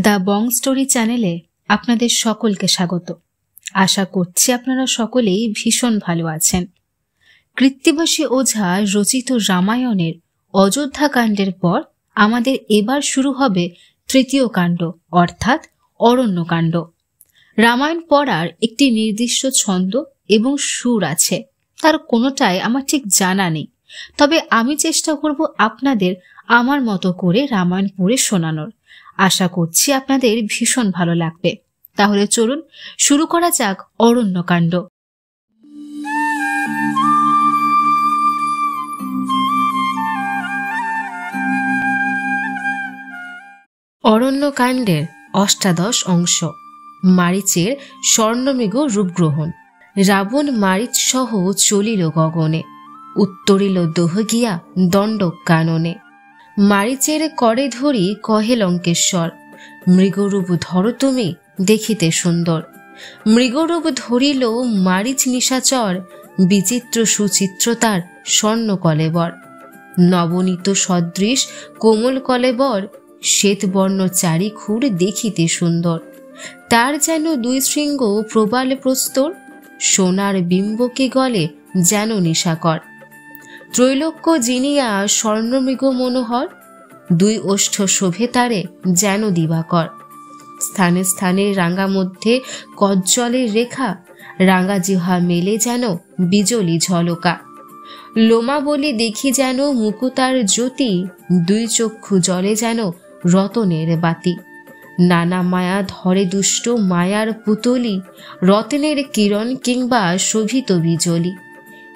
The Bong story চ্যানেলে আপনাদের সকলকে স্বাগত। আশা করছি আপনারা সকলেই ভীষণ ভালো আছেন। কৃত্তিবাসী ওঝা রচিত রামায়ণের অযোধ্যা কাণ্ডের পর আমাদের এবার শুরু হবে তৃতীয় কাণ্ড, অর্থাৎ অরণ্যকাণ্ড। রামায়ণ পড়ার একটি নির্দিষ্ট ছন্দ এবং সুর আছে, তার কোনোটাই আমার ঠিক জানা নেই। তবে আমি চেষ্টা করব আপনাদের আমার মতো করে রামায়ণ পড়ে শোনানোর। আশা করছি আপনাদের ভীষণ ভালো লাগবে। তাহলে চলুন শুরু করা যাক অরণ্যকাণ্ড। অরণ্যকাণ্ডের অষ্টাদশ অংশ। মারীচের স্বর্ণমৃগ রূপগ্রহণ। রাবণ মারীচ সহ চলিল গগনে, উত্তরিল দোহ গিয়া দণ্ডক কাননে। মারীচের করে ধরি কহে লঙ্কেশ্বর, মৃগরূপ ধর তুমি দেখিতে সুন্দর। মৃগরূপ ধরিল মারীচ নিশাচর, বিচিত্র সুচিত্রতার স্বর্ণ কলেবর। নবনীত সদৃশ কোমল কলেবর, শ্বেতবর্ণ চারিখুর দেখিতে সুন্দর। তার যেন দুই শৃঙ্গ প্রবাল প্রস্তর, সোনার বিম্বকে গলে যেন নিশাকর। ত্রৈলোক্য জিনিয়া স্বর্ণমৃগ মনোহর, দুই ওষ্ঠ শোভে তারে যেন দিবাকর। স্থানে স্থানে রাঙা মধ্যে কজ্জলের রেখা, রাঙা জিহা মেলে যেন বিজলি ঝলকা। লোমা বলি দেখি যেন মুকুতার জ্যোতি, দুই চক্ষু জলে যেন রতনের বাতি। নানা মায়া ধরে দুষ্ট মায়ার পুতলি, রত্নের কিরণ কিংবা শোভিত বিজলি।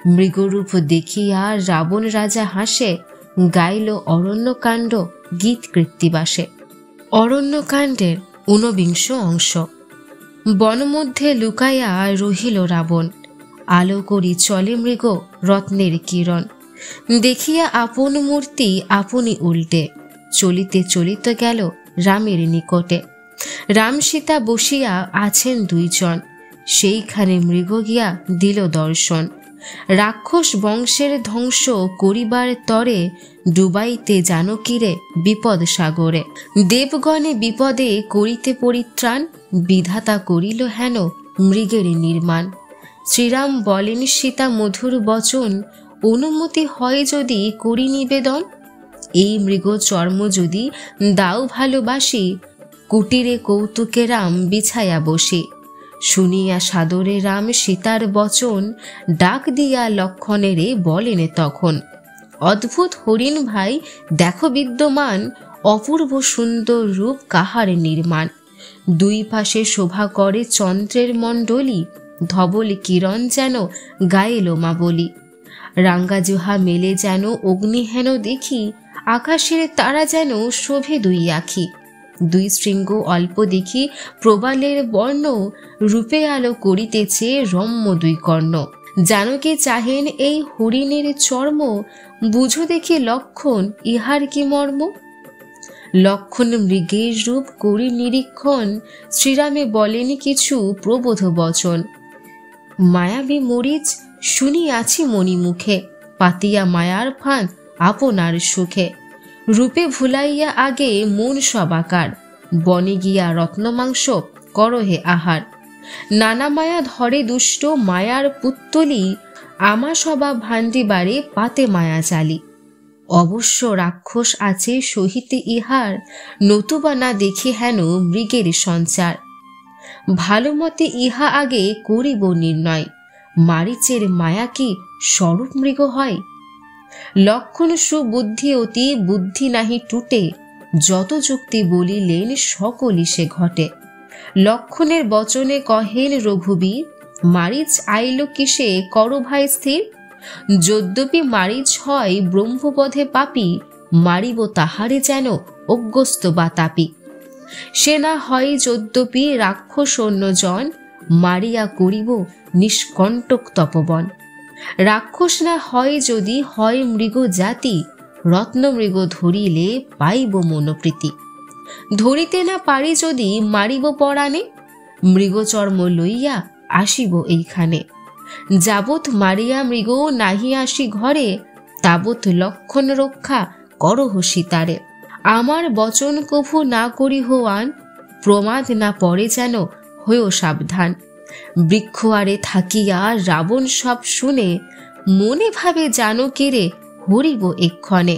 মৃগরূপ দেখিয়া রাবণ রাজা হাসে, গাইল অরণ্যকাণ্ড গীত কৃত্তিবাসে। অরণ্যকাণ্ডের ঊনবিংশ অংশ। বনমধ্যে লুকাইয়া রহিল রাবণ, আলো করি চলে মৃগ রত্নের কিরণ। দেখিয়া আপন মূর্তি আপনি উল্টে, চলিতে চলিতে গেল রামের নিকটে। রাম সীতা বসিয়া আছেন দুইজন, সেইখানে মৃগ গিয়া দিল দর্শন। রাক্ষস বংশের ধ্বংস করিবার তরে, ডুবাইতে জানকীরে বিপদ সাগরে। দেবগণে বিপদে করিতে পরিত্রাণ, বিধাতা করিল হেন মৃগের নির্মাণ। শ্রীরাম বলেন সীতা মধুর বচন, অনুমতি হয় যদি করি নিবেদন। এই মৃগ চর্ম যদি দাও ভালোবাসি, কুটিরে কৌতুকে রাম বিছায়া বসি। শুনিয়া সাদরে রাম সীতার বচন, ডাক দিয়া লক্ষণেরে বলেন তখন। অদ্ভুত হরিণ ভাই দেখো বিদ্যমান, অপূর্ব সুন্দর রূপ কাহার নির্মাণ। দুই পাশে শোভা করে চন্দ্রের মণ্ডলী, ধবল কিরণ যেন গায়ে লোমা বলি। রাঙ্গা জোহা মেলে যেন অগ্নিহেন দেখি, আকাশের তারা যেন শোভে দুই আখি। দুই শৃঙ্গ অল্প দেখি প্রবালের বর্ণ, রূপে আলো করিতেছে রম্য দুই কর্ণ। জানকে চাহেন এই হরিণের চর্ম, বুঝো দেখি লক্ষণ ইহার কি মর্ম। লক্ষণ মৃগের রূপ করি নিরীক্ষণ, শ্রীরামে বলেন কিছু প্রবোধ বচন। মায়াবী মরিচ শুনিয়াছি মণি মুখে, পাতিয়া মায়ার ফাঁদ আপনার সুখে। রূপে ভুলাইয়া আগে মন সবাকার, বনে গিয়া রত্নমাংস করহে আহার। নানা মায়া ধরে দুষ্ট মায়ার পুত্তলি, আমা সবা ভান্ডিবারে পাতে মায়া চালি। অবশ্য রাক্ষস আছে সহিতে ইহার, নতুবা না দেখি হেন মৃগের সঞ্চার। ভালো মতে ইহা আগে করিব নির্ণয়, মারীচের মায়া কি স্বরূপ মৃগ হয়। লক্ষণ সুবুদ্ধি অতি বুদ্ধি নাহি টুটে, যত যুক্তি বলিলেন সকলই সে ঘটে। লক্ষণের বচনে কহেন রঘুবীর, মারীচ আইল কিসে কর ভাই স্থির। যদ্যপি মারীচ হয় ব্রহ্মবধে পাপী, মারিব তাহারে যেন অজ্ঞস্ত বা তাপী। সে না হয় যদ্যপি রাক্ষস অন্যজন, মারিয়া করিব নিষ্কণ্টক তপবন। রাক্ষস না হয় যদি হয় মৃগ জাতি, রত্নমৃগ ধরিলে পাইব মনোপ্রীতি। ধরিতে না পারি যদি মারিব পরাণে, মৃগচর্ম লইয়া আসিব এইখানে। যাবৎ মারিয়া মৃগ নাহি আসি ঘরে, তাবৎ লক্ষণ রক্ষা করহ সীতারে। আমার বচন কভু না করি হোয়ান, প্রমাদ না পড়ে যেন হয়েও সাবধান। বৃক্ষ আরে থাকিয়া রাবণ সব শুনে মনে ভাবে জানো কেরে হরিব এক্ষণে।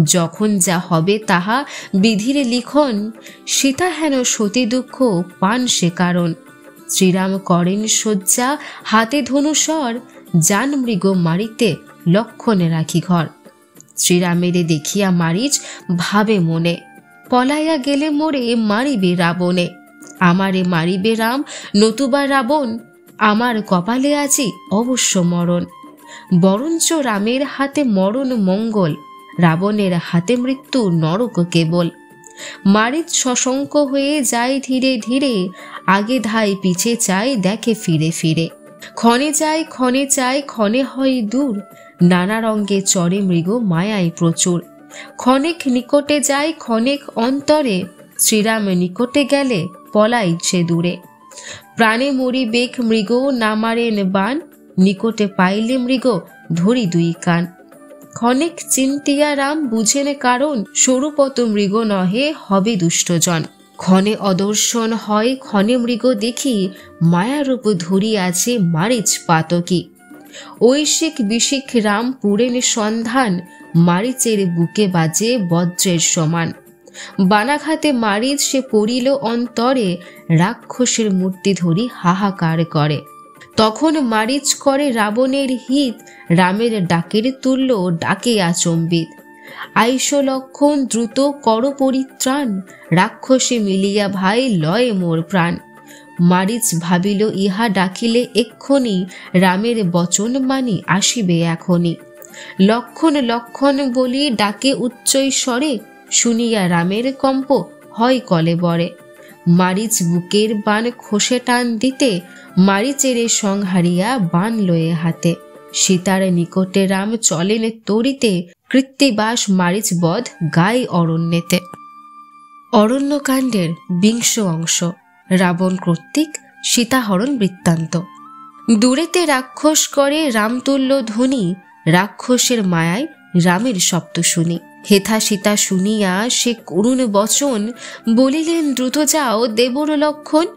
যখন যা হবে তাহা বিধির লিখন, সীতা হেন সতী দুঃখ পান সে কারণ। শ্রীরাম করেন শয্যা হাতে ধনুষর, যান মৃগ মারিতে লক্ষণে রাখি ঘর। শ্রীরামেরে দেখিয়া মারিচ ভাবে মনে, পলাইয়া গেলে মোরে মারিবে রাবণে। আমারে মারিবে রাম নতুবা রাবণ, আমার কপালে আজি অবশ্য মরণ। বরঞ্চ রামের হাতে মরণ মঙ্গল, রাবণের হাতে মৃত্যু নরক কেবল। মারিচ সশঙ্ক হয়ে যায় ধীরে ধীরে, আগে ধাই পিছে চাই দেখে ফিরে ফিরে। ক্ষণে যায় ক্ষণে চায় ক্ষণে হয় দূর, নানা রঙ্গে চড়ে মৃগ মায়ায় প্রচুর। ক্ষণেক নিকটে যায় ক্ষণেক অন্তরে, শ্রীরাম নিকটে গেলে পলাই সে দূরে। প্রাণে মরি বেগ মৃগ না মারেন বান, নিকটে পাইলে মৃগ ধরি দুই কান। ক্ষণেক চিন্তিয়া রাম বুঝেন কারণ, স্বরূপত মৃগ নহে হবে দুষ্টজন। ক্ষণে অদর্শন হয় ক্ষণে মৃগ দেখি, মায়ারূপ ধরি আছে মারিচ পাতকি। ঐশিক বিশিক রাম পুরেন সন্ধান, মারিচের বুকে বাজে বজ্রের সমান। বানাঘাতে মারিচ সে পড়িল অন্তরে, রাক্ষসের মূর্তি ধরি হাহাকার করে। তখন মারিচ করে রাবণের হিত, রামের ডাকের তুল্য ডাকে আচম্বিত। আইস লক্ষণ দ্রুত কর পরিত্রাণ, রাক্ষসে মিলিয়া ভাই লয়ে মোর প্রাণ। মারিচ ভাবিল ইহা ডাকিলে এক্ষুনি, রামের বচন মানি আসিবে এখনই। লক্ষণ লক্ষণ বলি ডাকে উচ্চৈ স্বরে, শুনিয়া রামের কম্প হয় কলেবরে। মারিচ বুকের বান খসে টান দিতে, মারিচেরে সংহারিয়া বান লয়ে হাতে। সীতার নিকটে রাম চলেন তরিতে, কৃত্তিবাস মারিচ বধ গায়ে অরণ্যেতে। অরণ্যকাণ্ডের 20 অংশ। রাবণ কর্তৃক সীতাহরণ বৃত্তান্ত। দূরেতে রাক্ষস করে রামতুল্য ধ্বনি, রাক্ষসের মায়ায় রামের শব্দ শুনি। হেথা সীতা শুনিয়া সে করুণ বচন, বলিলেন দ্রুত যাও দেবর লক্ষণ।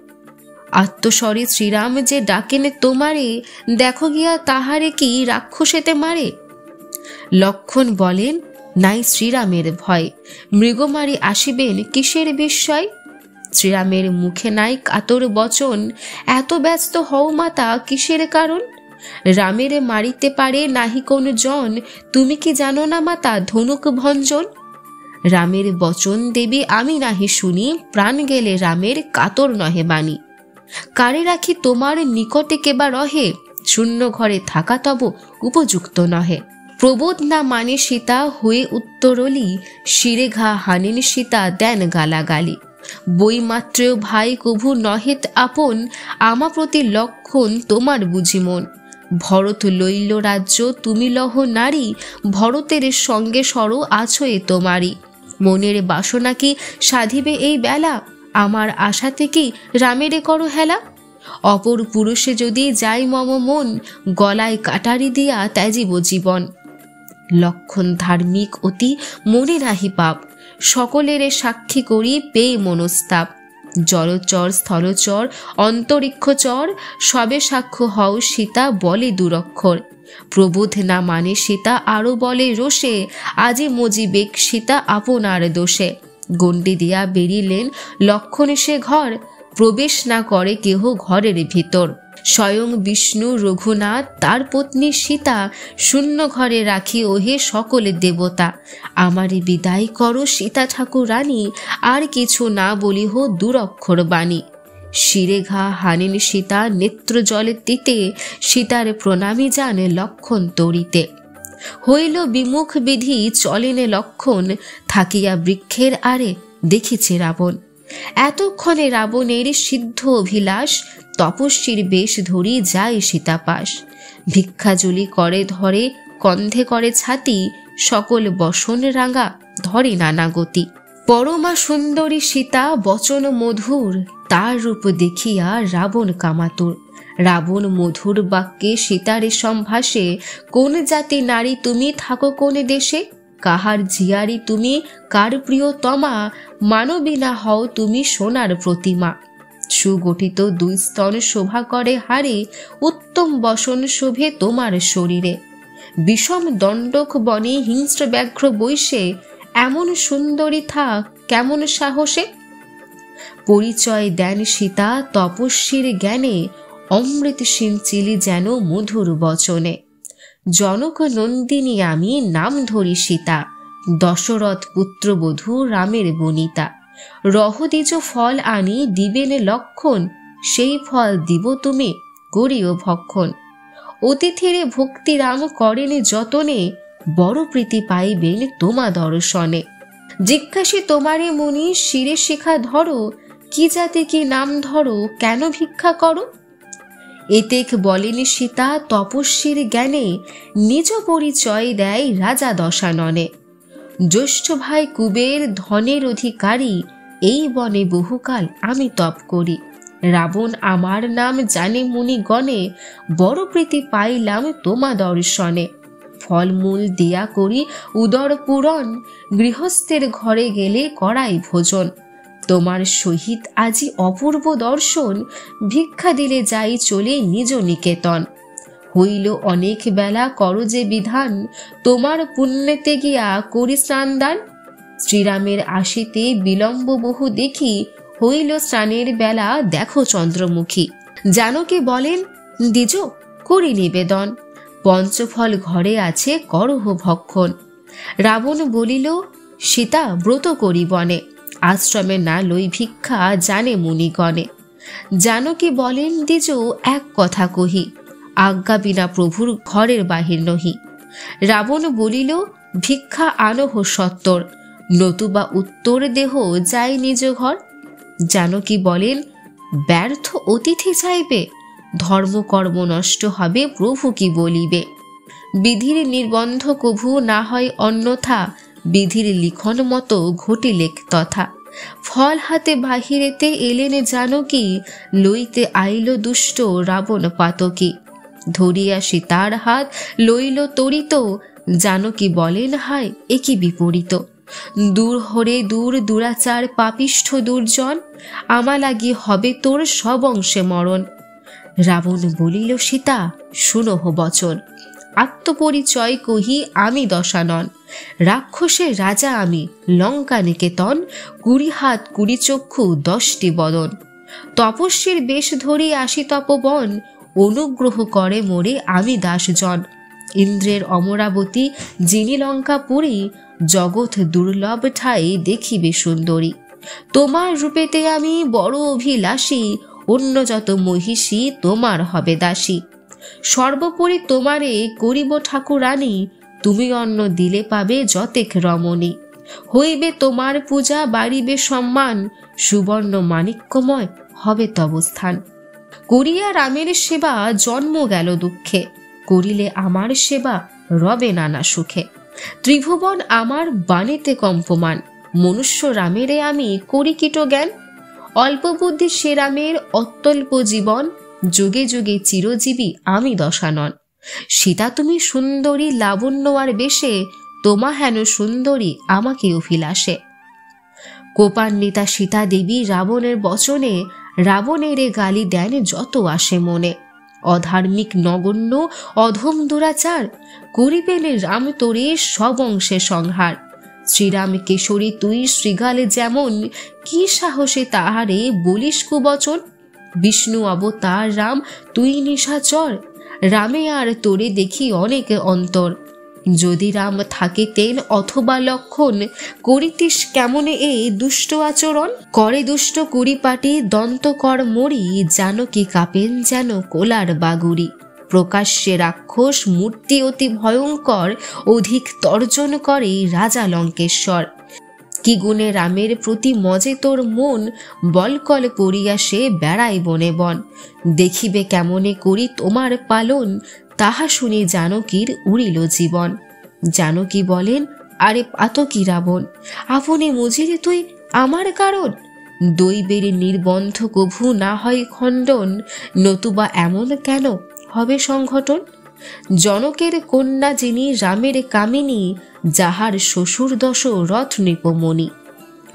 আত্মস্বরে শ্রীরাম যে ডাকেন তোমারে, দেখো গিয়া তাহারে কি রাক্ষসেতে মারে। লক্ষণ বলেন নাই শ্রীরামের ভয়, মৃগমারি আসিবেন কিসের বিস্ময়। শ্রীরামের মুখে নাই কাতর বচন, এত ব্যস্ত হও মাতা কিসের কারণ। রামের মারিতে পারে নাহি কোন জন, তুমি কি জানো না মাতা ধনুক ভঞ্জন। রামের বচন দেবী আমি নাহি শুনি, প্রাণ গেলে রামের কাতর নহে বাণী। কারে রাখি তোমার নিকটে কেবা রহে, শূন্য ঘরে থাকা তব উপযুক্ত নহে। প্রবোধ না মানে সীতা হয়ে উত্তরলি, শিরে ঘা হানেন সীতা দেন গালাগালি। বইমাত্রেও ভাই কভু নহেত আপন, আমা প্রতি লক্ষণ তোমার বুঝি মন। ভরত লইল রাজ্য তুমি লহ নারী, ভরতের সঙ্গে সর আছো এ তোমারই। মনের বাসনা কি সাধিবে এই বেলা, আমার আশাতে কি রামেরে করো হেলা। অপর পুরুষে যদি যাই মম মন, গলায় কাটারি দিয়া ত্যাজিব জীবন। লক্ষণ ধার্মিক অতি মনে নাহি পাপ, সকলের সাক্ষী করি পেয়ে মনস্তাপ। জলচর স্থলচর অন্তরিক্ষচর, সবে সাক্ষ্য হও সীতা বলে দুরক্ষর। প্রবোধ না মানে সীতা আরো বলে রোষে, আজি মজিবেক সীতা আপনার দোষে। গণ্ডি দিয়া বেরিলেন লক্ষণ সে ঘর, প্রবেশ না করে কেহ ঘরের ভিতর। স্বয়ং বিষ্ণু রঘুনাথ তার পত্নী সীতা, শূন্য ঘরে রাখি ওহে সকলে দেবতা। আমারে বিদায় করো সীতা ঠাকুর রানী, আর কিছু না বলিহ দুরক্ষর বাণী। শিরে ঘা হানেন সীতা নেত্র জলে দিতে, সীতার প্রণামী জানে লক্ষণ তরিতে। হইল বিমুখ বিধি চলেনে লক্ষণ, থাকিয়া বৃক্ষের আরে দেখিছে রাবণ। এতক্ষণে রাবণের সিদ্ধ অভিলাষ, তপস্বীর বেশ ধরি যায় সীতাপাশ। ভিক্ষাজুলি করে ধরে কন্ধে করে ছাতি, সকল বসন রাঙা ধরে নানা গতি। পরমা সুন্দরী সীতা বচন মধুর, তার রূপ দেখিয়া রাবণ কামাতুর। রাবণ মধুর বাক্যে সীতারে সম্ভাষে, কোন জাতি নারী তুমি থাকো কোন দেশে। কাহার জিয়ারি তুমি, কার প্রিয়তমা, মানবী না হও তুমি সোনার প্রতিমা। সুগঠিত দুই স্তন শোভা করে হারে, উত্তম বসন শোভে তোমার শরীরে। বিষম দণ্ডক বনে হিংস্র ব্যাঘ্র বৈশে, এমন সুন্দরী থাক কেমন সাহসে। পরিচয় দেন সীতা তপস্বীর জ্ঞানে, অমৃত সিঞ্চিলি যেন মধুর বচনে। জনক নন্দিনী আমি, নাম ধরি সীতা, দশরথ পুত্রবধূ রামের বনিতা। রহদিজ ফল আনি দিবেন লক্ষণ, সেই ফল দিব তুমি করিও ভক্ষণ। অতিথিরে ভক্তিরাম করেন যতনে, বড় প্রীতি পাইবেন তোমা দর্শনে। জিজ্ঞাসী তোমারে মুনি শিরে শিখা ধরো, কি জাতি কি নাম ধরো কেন ভিক্ষা করো। এতেক বলেন সীতা তপস্বীর জ্ঞানে, নিজ পরিচয় দেয় রাজা দশাননে। জ্যৈষ্ঠ ভাই কুবের ধনের অধিকারী, এই বনে বহুকাল আমি তপ করি। রাবণ আমার নাম জানে মুনিগণে, বড় প্রীতি পাইলাম তোমা দর্শনে। ফলমূল দিয়া করি উদর পূরণ, গৃহস্থের ঘরে গেলে করাই ভোজন। তোমার সহিত আজি অপূর্ব দর্শন, ভিক্ষা দিলে যাই চলে নিজ নিকেতন। হইল অনেক বেলা করো যে বিধান, তোমার পুণ্যেতে গিয়া করি স্নানদান। শ্রীরামের আসিতে বিলম্ব বহু দেখি, হইল স্নানের বেলা দেখো চন্দ্রমুখী। জানকী বলেন দ্বিজ করি নিবেদন, পঞ্চফল ঘরে আছে করহ ভক্ষণ। রাবণ বলিল সীতা ব্রত করি বনে, আশ্রমে না লই ভিক্ষা জানে মুনিগণে। জানকী বলেন দ্বিজ এক কথা কহি, আজ্ঞা বিনা প্রভুর ঘরের বাহির নহি। রাবণ বলিল ভিক্ষা আনহ সত্তর, নতুবা উত্তর দেহ যাই নিজ ঘর। জানকী বলেন ব্যর্থ অতিথি চাইবে, ধর্মকর্ম নষ্ট হবে প্রভু কি বলিবে। বিধির নির্বন্ধ কভু না হয় অন্যথা, বিধির লিখন মতো ঘটিলেক তথা। ফল হাতে বাহিরেতে এলেন জানকী, লইতে আইল দুষ্ট রাবণ পাতকী। ধরিয়া সীতার হাত লইল তরিত, জানকী বলেন হায় একি বিপরীত। দূর হরে দূর দুরাচার পাপিষ্ঠ দুর্জন, আমা লাগি হবে তোর সব অংশে মরণ। রাবণ বলিল সীতা শুনহ বচন, আত্মপরিচয় কহি আমি দশানন। রাক্ষসের রাজা আমি, লঙ্কা নিকেতন, 20 হাত 20 চক্ষু 10টি বদন। তপস্বীর বেশ ধরি আসি তপবন, অনুগ্রহ করে মোরে আমি দাসজন। ইন্দ্রের অমরাবতী যিনি লঙ্কাপুরী, জগৎ দুর্লভ ঠাই দেখিবে সুন্দরী। তোমার রূপেতে আমি বড় অভিলাষী, অন্য যত মহিষী তোমার হবে দাসী। সর্বোপরি তোমারে করিব ঠাকুরানী, তুমি অন্ন দিলে পাবে যতেক রমণী। হইবে তোমার পূজা বাড়িবে সম্মান, সুবর্ণ মাণিক্যময় হবে তব স্থান। করিয়া রামের সেবা জন্ম গেল দুঃখে, করিলে আমার সেবা রবে নানা সুখে। ত্রিভুবন আমার বাণীতে কম্পমান, মনুষ্য রামেরে আমি করি কীট জ্ঞান। অল্প বুদ্ধি সে রামের অত্যল্প জীবন, যুগে যুগে চিরজীবী আমি দশানন। সীতা তুমি সুন্দরী লাবণ্য আর বেশে, তোমা হেন সুন্দরী আমাকে অভিলাষে। কোপান্বিতা সীতা দেবী রাবণের বচনে, রাবণেরে গালি দেন যত আসে মনে। অধার্মিক নগণ্য অধম দুরাচার, করিবেন রাম তোরে সব অংশে সংহার। শ্রীরাম কেশরী তুই শ্রীগালে যেমন, কি সাহসে তাহারে বলিস কুবচন। বিষ্ণু অবতার রাম তুই নিশাচর, রামে আর তোরে দেখি অনেক অন্তর। যদি রাম থাকিতেন অথবা লক্ষণ, করিতিস কেমনে এ দুষ্ট আচরণ। করে দুষ্ট কুড়িপাটি দন্তকর মরি, জানকী কাঁপেন যেন কোলার বাগুড়ি। প্রকাশ্যে রাক্ষস মূর্তি অতি ভয়ঙ্কর, অধিক তর্জন করে রাজা লঙ্কেশ্বর। কি গুণে রামের প্রতি মজে তোর মন, বলকল করিয়া সে বেড়াই বনে বন। দেখিবে কেমনে করি তোমার পালন, তাহা শুনি জানকীর উড়িল জীবন। জানকী বলেন আরে পাতকী রাবণ, আপনি মুজিরে তুই আমার কারণ। দৈবের নির্বন্ধ কভু না হয় খণ্ডন, নতুবা এমন কেন হবে সংঘটন। জনকের কন্যা যিনি রামের কামিনী, যাহার শ্বশুর দশরথ নৃপমণি।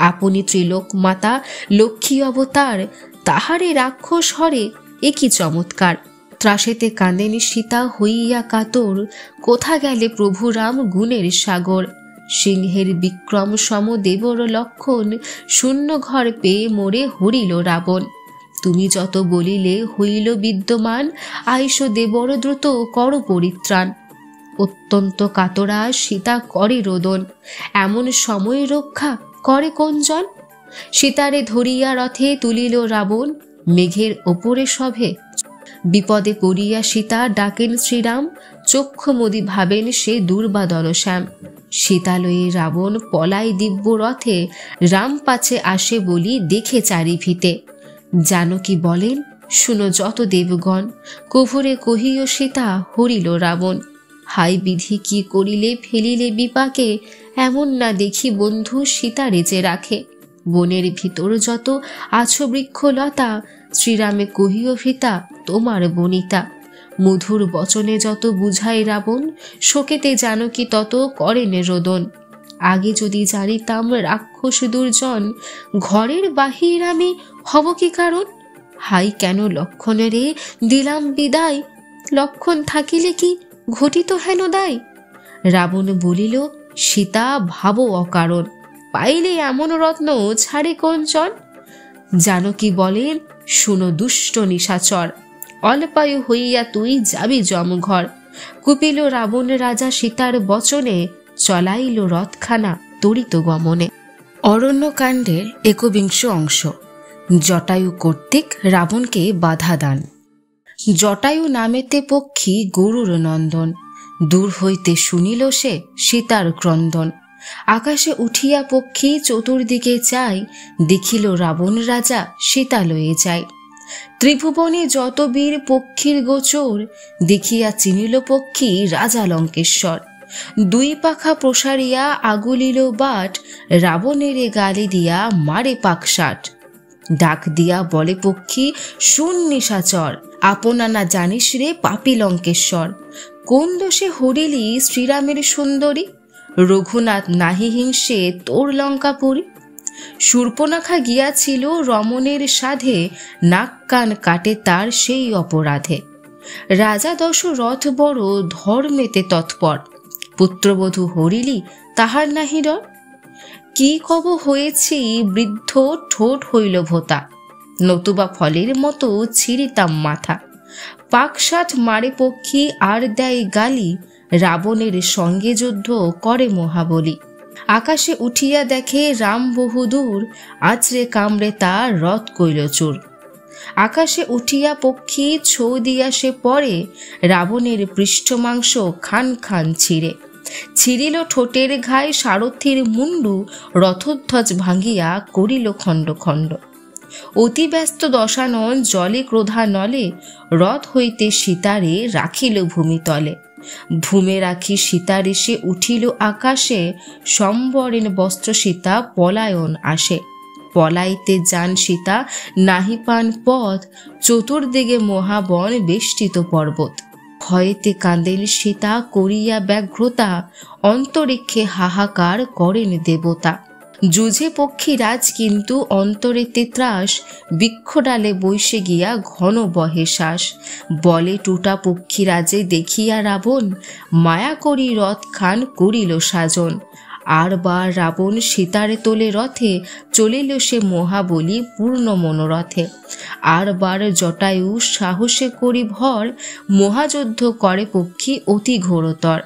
আপনি ত্রিলোক মাতা লক্ষ্মী অবতার, তাহারে রাক্ষস হরে একই চমৎকার। ত্রাসেতে কাঁদেনি সীতা হইয়া কাতর, কোথা গেলে প্রভু রাম গুণের সাগর। সিংহের বিক্রম সম দেবর লক্ষণ, শূন্য ঘর পেয়ে মোরে হরিল রাবণ। তুমি যত বলিলে হইল বিদ্যমান, আইস দেবর দ্রুত কর পরিত্রাণ। অত্যন্ত কাতরা সীতা করে রোদন, এমন সময় রক্ষা করে কোনজন। সীতারে ধরিয়া রথে তুলিল রাবণ, মেঘের ওপরে সভে। বিপদে পড়িয়া সীতা ডাকেন শ্রীরাম, চক্ষু মোদি ভাবেন সে দুর্বাদল শ্যাম। সীতা লয়ে রাবণ পলাই দিব্য রথে, রাম পাছে আসে বলি দেখে চারিভিতে। জানকী বলেন শুনো যত দেবগণ, কভুরে কহিও সীতা হরিল রাবণ। হাই বিধি কি করিলে ফেলিলে বিপাকে, এমন না দেখি বন্ধু সীতা রেজে রাখে। বনের ভিতর যত আছো বৃক্ষলতা, শ্রীরামে কহিও সীতা তোমার বনিতা। মধুর বচনে যত বুঝাই রাবণ, শোকেতে জানকী তত করেন রোদন। আগে যদি জানিতাম রাক্ষস দুর্জন, ঘরের বাহির আমি হব কি কারণ। হাই কেন লক্ষণেরে দিলাম বিদায়, লক্ষণ থাকিলে কি ঘটিত হেন দায়। রাবণ বলিল সীতা ভাবো অকারণ, পাইলে এমন রত্ন ছাড়ে কোনজন। জানকী বলেন শুনো দুষ্ট নিশাচর, অল্পায়ু হইয়া তুই যাবি যমঘর। কুপিল রাবণ রাজা সীতার বচনে, চলাইল রথখানা তরিত গমনে। অরণ্যকাণ্ডের ২১ অংশ। জটায়ু কর্তৃক রাবণকে বাধা দান। জটায়ু নামেতে পক্ষী গরুর নন্দন, দূর হইতে শুনিল সে সীতার ক্রন্দন। আকাশে উঠিয়া পক্ষী চতুর্দিকে চায়, দেখিল রাবণ রাজা সীতা লয়ে যায়। ত্রিভুবনে যত বীর পক্ষীর গোচর, দেখিয়া চিনিল পক্ষী রাজা লঙ্কেশ্বর। দুই পাখা প্রসারিয়া আগুলিল বাট, রাবণের গালি দিয়া মারে পাকশাট। ডাক দিয়া বলে পক্ষী শুন নিশাচর, আপনা না জানিস রে পাপী লঙ্কেশ্বর। কোন দোষে হরিলি শ্রীরামের সুন্দরী, রঘুনাথ নাহি হিংসে তোর লঙ্কাপুরী। শূর্পণখা গিয়াছিল রমণের সাধে, নাক কান কাটে তার সেই অপরাধে। রাজা দশরথ বড় ধর্মেতে তৎপর, পুত্রবধূ হরিলি তাহার নাহি ডর। কি কব হয়েছি বৃদ্ধ ঠোঁট হইল ভোতা, নতুবা ফলের মতো ছিঁড়িতাম মাথা। পাকশাঠ মারে পক্ষী আর দেয় গালি, রাবণের সঙ্গে যুদ্ধ করে মহাবলী। আকাশে উঠিয়া দেখে রাম বহুদূর, আছড়ে কামড়ে তার রথ কইল চুর। আকাশে উঠিয়া পক্ষী ছোঁ দিয়া সে পরে, রাবণের পৃষ্ঠ মাংস খান খান ছিঁড়ে। ছিঁড়িল ঠোঁটের ঘায়ে সারথির মুন্ডু, রথধ্বজ ভাঙ্গিয়া করিল খণ্ড খণ্ড। অতি ব্যস্ত দশানন জলে ক্রোধা নলে, রথ হইতে সীতারে রাখিল ভূমিতলে। ভূমে রাখি সীতারে সে উঠিল আকাশে, সম্বরেণ বস্ত্র সীতা পলায়ন আসে। পলাইতে যান সীতা নাহি পান পথ, চতুর্দিকে মহাবন বেষ্টিত পর্বত। ভয়েতে কাঁদেন সীতা করিয়া ব্যগ্রতা, অন্তরিক্ষে হাহাকার করেন দেবতা। যুঝে পক্ষীরাজ কিন্তু অন্তরেতে ত্রাস, বৃক্ষডালে বৈশে গিয়া ঘন বহে শ্বাস। বলে টুটা পক্ষীরাজে দেখিয়া রাবণ, মায়া করি রথ খান করিল সাজন। আর বার রাবণ সীতারে তোলে রথে, চলিল সে মহাবলী পূর্ণ মনোরথে। আর বার জটায়ু সাহসে করি ভর, মহাযুদ্ধ করে পক্ষী অতি ঘোরতর।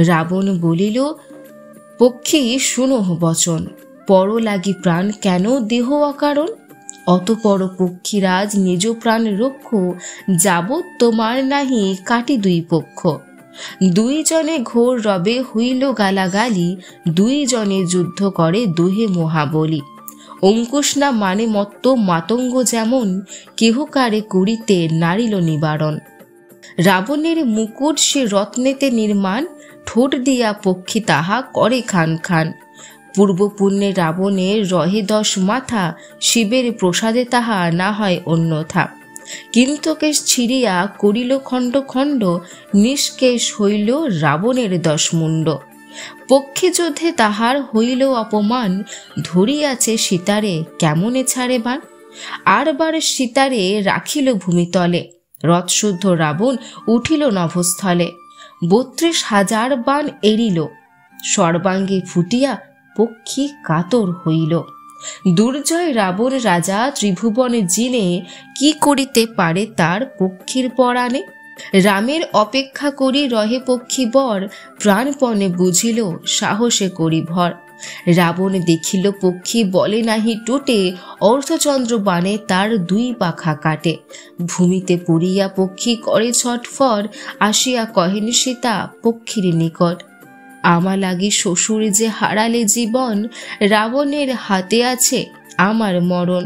রাবণ বলিল পক্ষী শুনো বচন, পর লাগি প্রাণ কেন দেহ অকারণ। অতপর পক্ষীরাজ নিজ প্রাণ রক্ষ, যাবৎ তোমার নাহি কাটি দুই পক্ষ। দুইজনে ঘোর রবে হইল গালাগালি, দুইজনে যুদ্ধ করে দুহে মহাবলী। অঙ্কুশ না মানে মত্ত মাতঙ্গ যেমন, কেহ কারে করিতে নারিল নিবারণ। রাবণের মুকুট সে রত্নেতে নির্মাণ, ঠোঁট দিয়া পক্ষী তাহা করে খান খান। পূর্বপুণ্যে রাবণের রহে 10 মাথা, শিবের প্রসাদে তাহা না হয় অন্যথা। কিন্তকেশ ছিড়িয়া করিল খণ্ড খণ্ড, নিষ্কেশ হইল রাবণের 10 মুণ্ড। পক্ষী যুদ্ধে তাহার হইল অপমান, ধরিয়াছে সীতারে কেমনে ছাড়ে বান। আরবার সীতারে রাখিল ভূমিতলে, রথশুদ্ধ রাবণ উঠিল নভস্থলে। 32,000 বান এড়িল, সর্বাঙ্গে ফুটিয়া পক্ষী কাতর হইল। দুর্জয় রাবণ রাজা ত্রিভুবন জিনে, কি করিতে পারে তার পক্ষীর পরাণে। রামের অপেক্ষা করি রহে পক্ষী বর, প্রাণপণে বুঝিল সাহসে করি ভর। রাবণ দেখিল পক্ষী বলে নাহি টুটে, অর্ধচন্দ্র বাণে তার 2 পাখা কাটে। ভূমিতে পড়িয়া পক্ষী করে ছটফট, আসিয়া কহেন সীতা পক্ষীর নিকট। আমা লাগি শ্বশুর যে হারালে জীবন, রাবণের হাতে আছে আমার মরণ।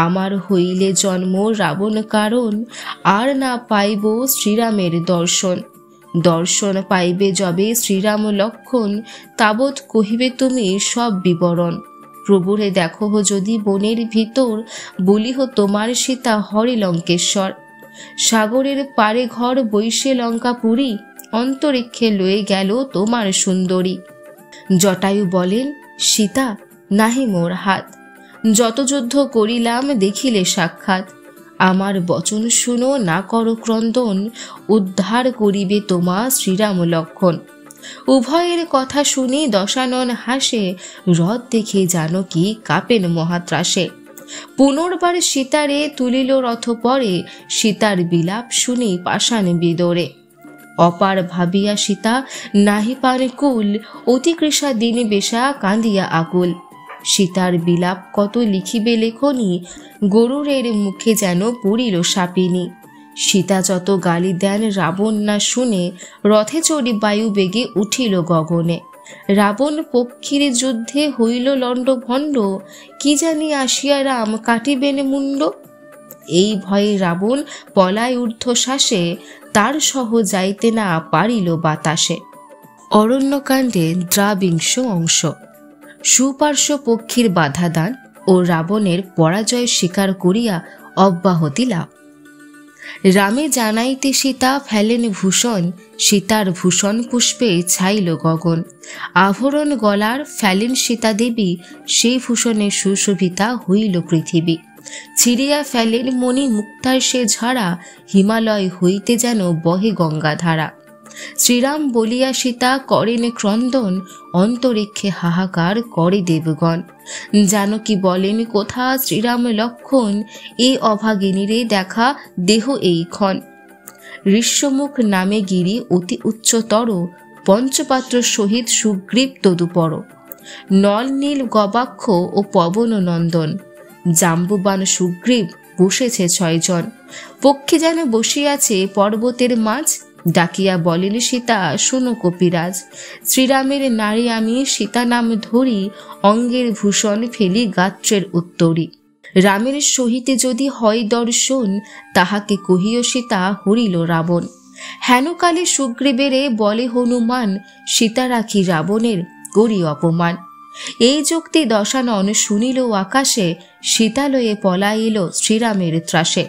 আমার হইলে জন্ম রাবণ কারণ, আর না পাইব শ্রীরামের দর্শন। দর্শন পাইবে যবে শ্রীরাম লক্ষণ, তাবৎ কহিবে তুমি সব বিবরণ। প্রভুরে দেখো যদি বনের ভিতর, বলিহ তোমার সীতা হরে লঙ্কেশ্বর। সাগরের পারে ঘর বৈশে লঙ্কাপুরী, অন্তরিক্ষে লয়ে গেল তোমার সুন্দরী। জটায়ু বলেন সীতা নাহি মোর হাত, যত যুদ্ধ করিলাম দেখিলে সাক্ষাৎ। আমার বচন শুনো না করো ক্রন্দন, উদ্ধার করিবে তোমা শ্রীরাম লক্ষণ। উভয়ের কথা শুনি দশানন হাসে, রথ দেখে জানকী কাঁপেন মহাত্রাসে। পুনর্বার সীতারে তুলিল রথ পরে, সীতার বিলাপ শুনি পাষাণ বিদরে। অপার ভাবিয়া সীতা নাহি পারে কুল, অতি কৃষা দিন বেশা কাঁদিয়া আকুল। সীতার বিলাপ কত লিখিবে লেখনি, গরুরের মুখে যেন পড়িল সাপিনী। সীতা যত গালি দেন রাবণ না শুনে, রথে চড়ি বায়ু বেগে উঠিল গগনে। রাবণ পক্ষীর যুদ্ধে হইল লণ্ডভণ্ড, কি জানি আসিয়া রাম কাটিবেন মুণ্ড। এই ভয়ে রাবণ পলায় ঊর্ধ্বশ্বাসে, তার সহ যাইতে না পারিল বাতাসে। অরণ্যকাণ্ডে 23 অংশ। সুপার্শ্ব পক্ষীর বাধাদান ও রাবণের পরাজয় স্বীকার করিয়া অব্যাহতি লাভ। রামে জানাইতে সীতা ফেলেন ভূষণ, সীতার ভূষণ পুষ্পে ছাইল গগন। আভরণ গলার ফেলেন সীতা দেবী, সেই ভূষণে সুশোভিতা হইল পৃথিবী। ছিড়িয়া ফেলেন মণি মুক্তার সে ঝাড়া, হিমালয় হইতে যেন বহে গঙ্গাধারা। শ্রীরাম বলিয়া সীতা করেন ক্রন্দন, অন্তরিক্ষে হাহাকার করে দেবগণ। জানকী বলেন কোথা শ্রীরাম লক্ষণ, এ অভাগিনীরে দেখা দেহ এইক্ষণ। ঋষ্যমুখ নামে গিরি অতি উচ্চতর, পঞ্চপাত্র সহিত সুগ্রীব তদুপর। নল নীল গবাক্ষ ও পবন নন্দন, জাম্বুবান সুগ্রীব বসেছে 6 জন। পক্ষী যেন বসিয়াছে পর্বতের মাঝ, ডাকিয়া বলেন সীতা শোনো কপিরাজ। শ্রীরামের নারী আমি সীতা নাম ধরি, অঙ্গের ভূষণ ফেলি গাত্রের উত্তরী। রামের সহিতে যদি হয় দর্শন, তাহাকে কহিও সীতা হরিল রাবণ। হেনকালে সুগ্রীবেরে বলে হনুমান, সীতা রাখি রাবণের করি অপমান। এই যুক্তি দশানন শুনিল আকাশে, সীতা লয়ে পলাইল শ্রীরামের ত্রাসে।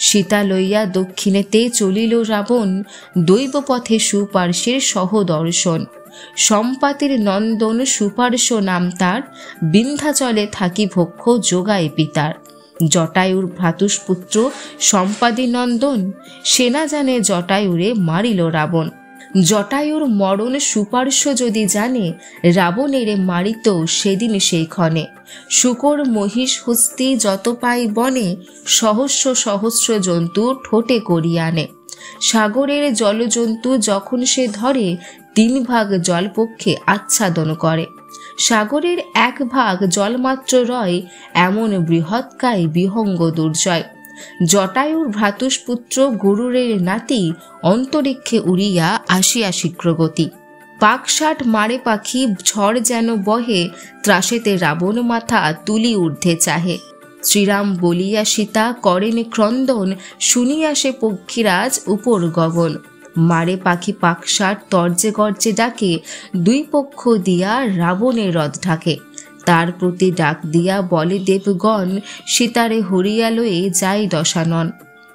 সীতা লইয়া দক্ষিণেতে চলিল রাবণ, দৈব পথে সুপার্শ্বের সহদর্শন। সম্পাতের নন্দন সুপার্শ্ব নাম তার, বিন্ধ্যাচলে থাকি ভক্ষ যোগায় পিতার। জটায়ুর ভ্রাতুষ্পুত্র সম্পাদী নন্দন, সেনা জানে জটায়ুরে মারিল রাবণ। জটায়ুর মরণ সুপার্শ্ব যদি জানে, রাবণেরে মারিত সেদিন সেই ক্ষণে। শুকর মহিষ হস্তি যত পাই বনে, সহস্র সহস্র জন্তু ঠোঁটে করিয়া আনে। সাগরের জলজন্তু যখন সে ধরে, 3 ভাগ জলপক্ষে আচ্ছাদন করে। সাগরের 1 ভাগ জলমাত্র রয়, এমন বৃহৎকায় বিহঙ্গ দুর্জয়। জটায়ুর ভ্রাতুষ্পুত্র গরুরের নাতি, অন্তরিক্ষে উড়িয়া আসিয়া শীঘ্রগতি। পাকশাট মারে পাখি ঝড় যেন বহে, ত্রাসেতে রাবণ মাথা তুলি ঊর্ধ্বে চাহে। শ্রীরাম বলিয়া সীতা করেন ক্রন্দন, শুনিয়া সে পক্ষীরাজ উপর গগন। মারে পাখি পাকশাট তর্জে গর্জে ডাকে, 2 পক্ষ দিয়া রাবণের রথ ঢাকে। তার প্রতি ডাক দিয়া বলে দেবগণ, সীতারে হরিয়া লয়ে যাই দশানন।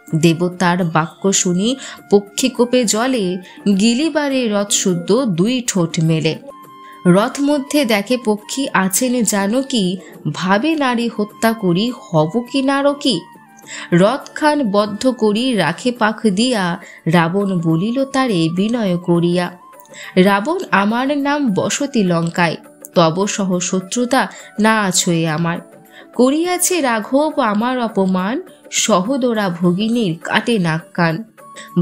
দেবতার বাক্য শুনি পক্ষী কোপে জলে, গিলিবারে রথ শুদ্ধ দুই ঠোঁট মেলে। রথ মধ্যে দেখে পক্ষী আছেন জানকী, ভাবে নারী হত্যা করি হব কি নারকী। রথ খান বদ্ধ করি রাখে পাখ দিয়া, রাবণ বলিল তারে বিনয় করিয়া। রাবণ, আমার নাম বসতি লঙ্কায়, তব সহ শত্রুতা না আছয়ে আমার। করিয়াছে রাঘব আমার অপমান, সহদরা ভগিনীর কাটে নাক কান।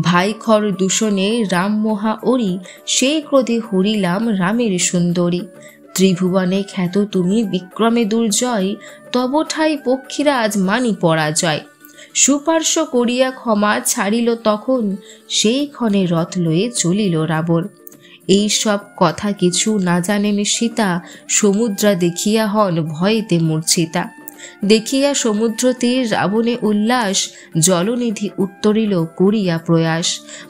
ভাই খর দূষণে রাম মহা ওরি, সেই ক্রোধে হরিলাম রামের সুন্দরী। ত্রিভুবনে খ্যাত তুমি বিক্রমে দুর্জয়, তব ঠাই পক্ষীরাজ মানি পরাজয়। সুপার্শ্ব করিয়া ক্ষমা ছাড়িল তখন, সেই ক্ষণে রথ লয়ে চলিল রাবণ। এই সব কথা কিছু না জানেন সীতা, সমুদ্রা দেখিয়া হন ভয়েতে মূর্ছিতা। দেখিয়া সমুদ্র তীর রাবণে উল্লাস, জলনিধি উত্তরিল করিয়া প্রয়াস।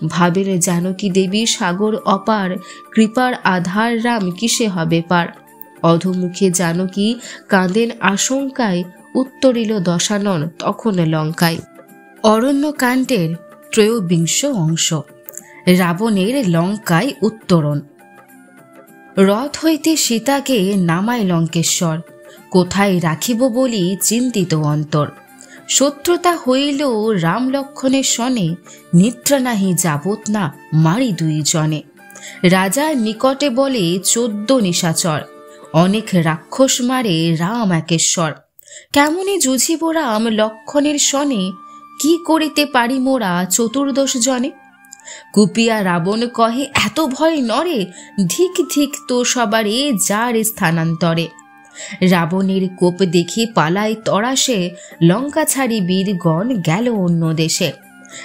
ভাবের জানকী দেবী সাগর অপার, কৃপার আধার রাম কিসে হবে পার। অধমুখে জানকী কাঁদেন আশঙ্কায়, উত্তরিল দশানন তখন লঙ্কায়। অরণ্যকাণ্ডের 23 অংশ। রাবণের লঙ্কায় উত্তরণ। রথ হইতে সীতাকে নামায় লঙ্কেশ্বর, কোথায় রাখিব বলি চিন্তিত অন্তর। শত্রুতা হইল রাম লক্ষণের সনে, নিদ্রা নাহি যাবত না মারি দুইজনে। রাজার নিকটে বলে 14 নিশাচর, অনেক রাক্ষস মারে রাম একেশ্বর। কেমনে যুঝিব রাম লক্ষণের সনে, কি করিতে পারি মোরা চতুর্দশ জনে। কুপিয়া রাবণ কহে এত ভয় নরে, ধিক ধিক তো সবারে যার স্থানান্তরে। রাবণের কোপ দেখি পালায় তরাসে, লঙ্কা ছাড়ি বীরগণ গেল অন্য দেশে।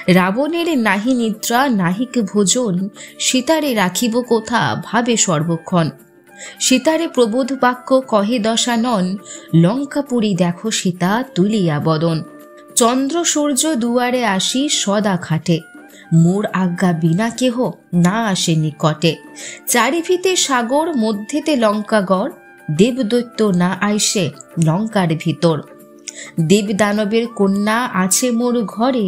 রাবণের নাহি নিদ্রা নাহিক ভোজন, সীতারে রাখিব কোথা ভাবে সর্বক্ষণ। সীতারে প্রবোধ বাক্য কহে দশানন, লঙ্কাপুরী দেখো সীতা তুলিয়া বদন। চন্দ্র সূর্য দুয়ারে আসি সদা খাটে, মোর আজ্ঞা বিনা কেহ না আসে নিকটে। চারিভিতে সাগর মধ্যেতে লঙ্কাগড়, দেবদৈত্য না আইসে লঙ্কার ভিতর। দেব দানবের কন্যা আছে মোর ঘরে,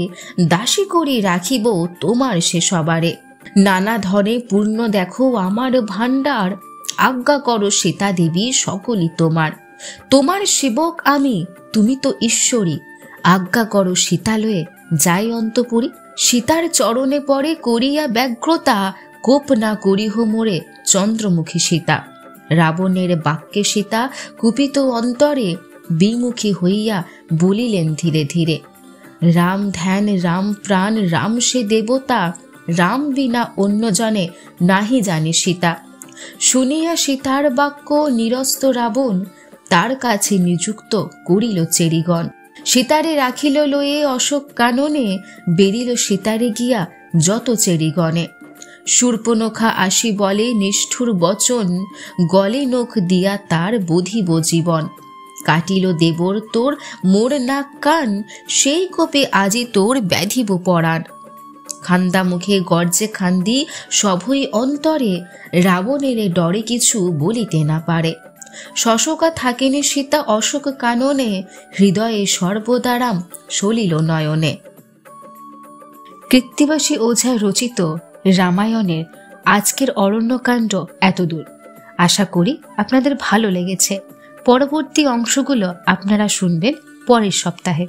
দাসী করি রাখিব তোমার সে সবারে। নানা ধনে পূর্ণ দেখো আমার ভাণ্ডার, আজ্ঞা করো সীতা দেবী সকলই তোমার। তোমার সেবক আমি, তুমি তো ঈশ্বরী, আজ্ঞা করো সীতালয়ে যাই অন্তপুরী। সীতার চরণে পরে করিয়া ব্যগ্রতা, কোপ না করিহ মোরে চন্দ্রমুখী সীতা। রাবণের বাক্যে সীতা কুপিত অন্তরে, বিমুখী হইয়া বলিলেন ধীরে ধীরে। রাম ধ্যান রাম প্রাণ রাম সে দেবতা, রাম বিনা অন্য জনে নাহি জানে সীতা। শুনিয়া সীতার বাক্য নিরস্ত রাবণ, তার কাছে নিযুক্ত করিল চেরিগণ। সীতারে রাখিল লয়ে অশোক কাননে, বেরিল সীতারে গিয়া যত চেরিগণে। শূর্পনখা আসি বলে নিষ্ঠুর বচন, গলে নখ দিয়া তার বধিব জীবন। কাটিল দেবর তোর মোর নাক কান, সেই কোপে আজি তোর ব্যাধিব পরাণ। খান্দা মুখে গর্জে খান্দি সভই অন্তরে, রাবণের ডরে কিছু বলিতে না পারে। শশকা থাকেনি সীতা অশোক কাননে, হৃদয়ে সর্বদা রাম সলিল নয়নে। কৃত্তিবাসী ওঝা রচিত রামায়ণের আজকের অরণ্যকাণ্ড এতদূর। আশা করি আপনাদের ভালো লেগেছে। পরবর্তী অংশগুলো আপনারা শুনবেন পরের সপ্তাহে।